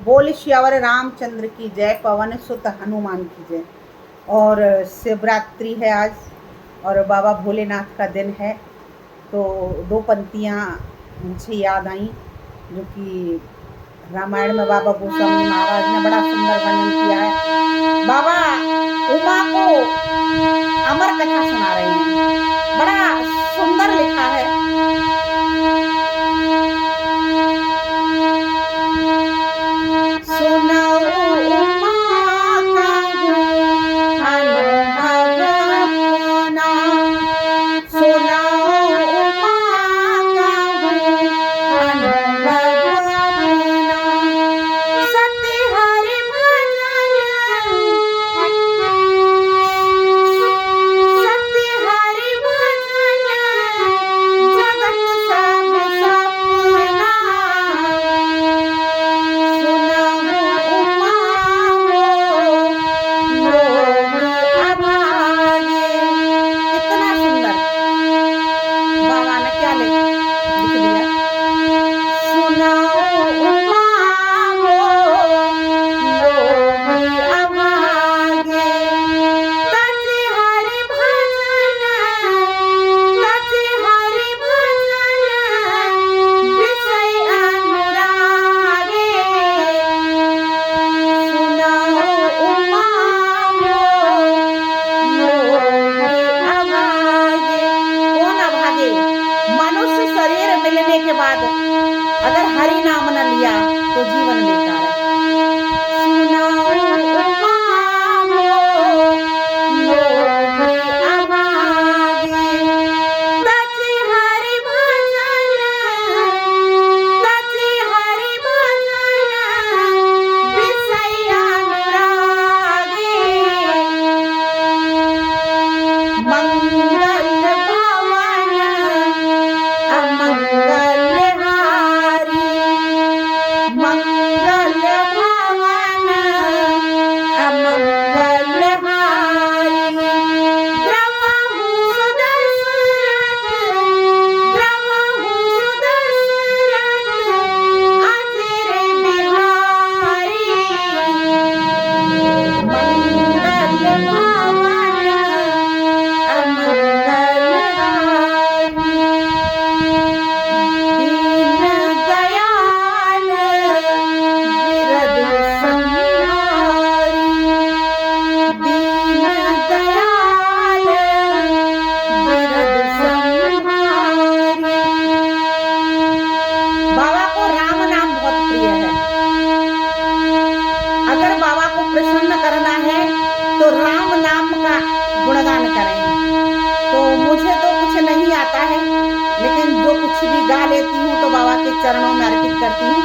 बोल श्यावर रामचंद्र की जय, पवन सुत हनुमान की जय। और शिवरात्रि है आज और बाबा भोलेनाथ का दिन है, तो दो पंक्तियाँ मुझे याद आई जो कि रामायण में बाबा गोस्वामी महाराज ने बड़ा सुंदर वर्णन किया है। बाबा उमा को अमर कथा सुना रहे हैं, बड़ा सुंदर लिखा है। के बाद अगर हरि नाम न लिया तो जीवन बेकार है। तो राम नाम का गुणगान करें। तो मुझे तो कुछ नहीं आता है, लेकिन जो कुछ भी गा लेती हूँ तो बाबा के चरणों में अर्पित करती हूँ।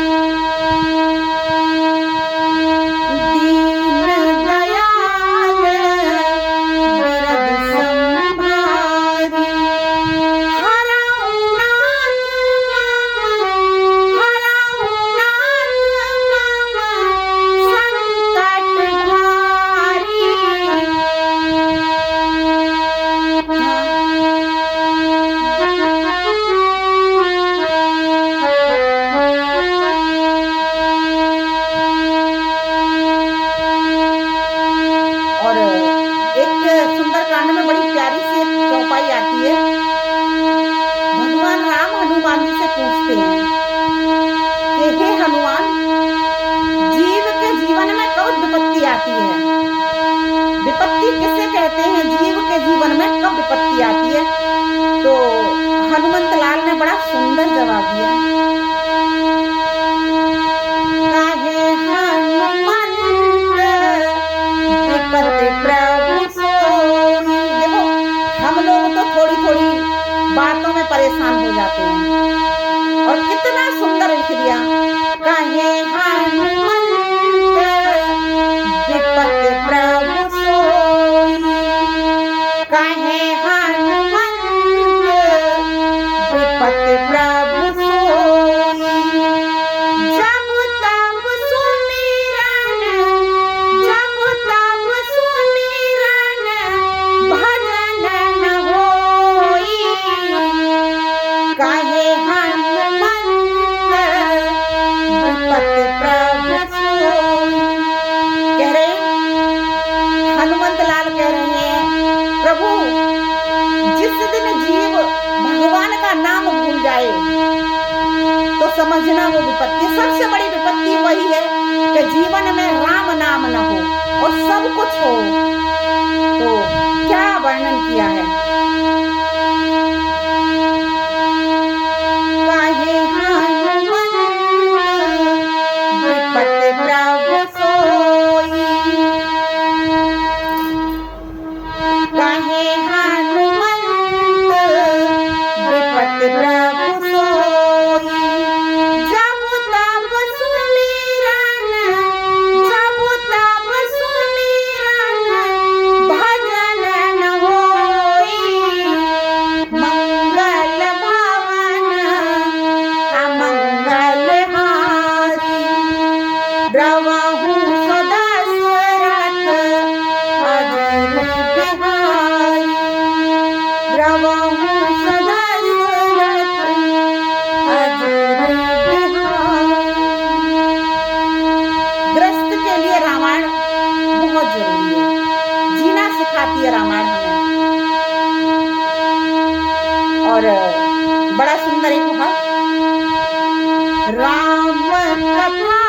वो विपत्ति, सबसे बड़ी विपत्ति वही है कि जीवन में राम नाम न हो और सब कुछ हो। तो क्या वर्णन किया है, काहे हनुमंत विपत प्रभु सोई, काहे हनुमंत विपत प्रभु सोई, जब तब सुमिरन, जब तब सुमिरन भजन न होई, मंगल भवन अमंगल हारी, द्रवहु सदसरथ अजर बिहारी, द्रवहु सदसरथ अजर बिहारी। गृहस्थ के लिए रामायण बहुत जरूरी है, जीना सिखाती है रामायण हमें। और बड़ा सुंदर एक है, राम कथा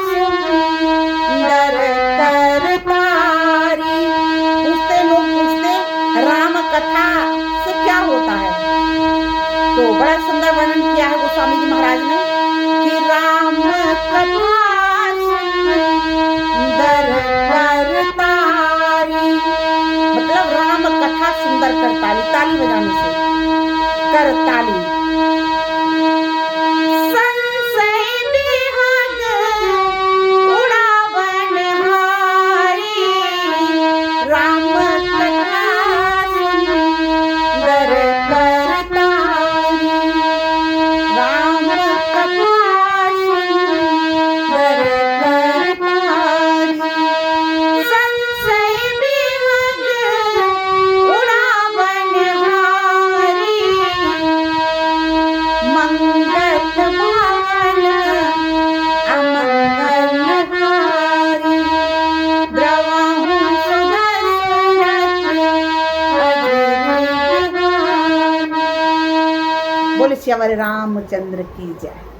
सुंदर करतारी। पूछते लोग पूछते राम कथा से क्या होता है, तो बड़ा सुंदर वर्णन किया है गोस्वामी जी महाराज ने कि राम कथा सुंदर करतारी, मतलब राम कथा सुंदर करताली, ताली बजाने से करताली। संशय बिहग उड़ावन हारी, राम कथा सुंदर करतारी, राम कथा सुंदर करतारी। संशय बिहग उड़ावन हारी, मंगल भवन अमंगल हारी, द्रवहु सदसरथ अजर बिहारी। बोले श्री रामचंद्र की जय।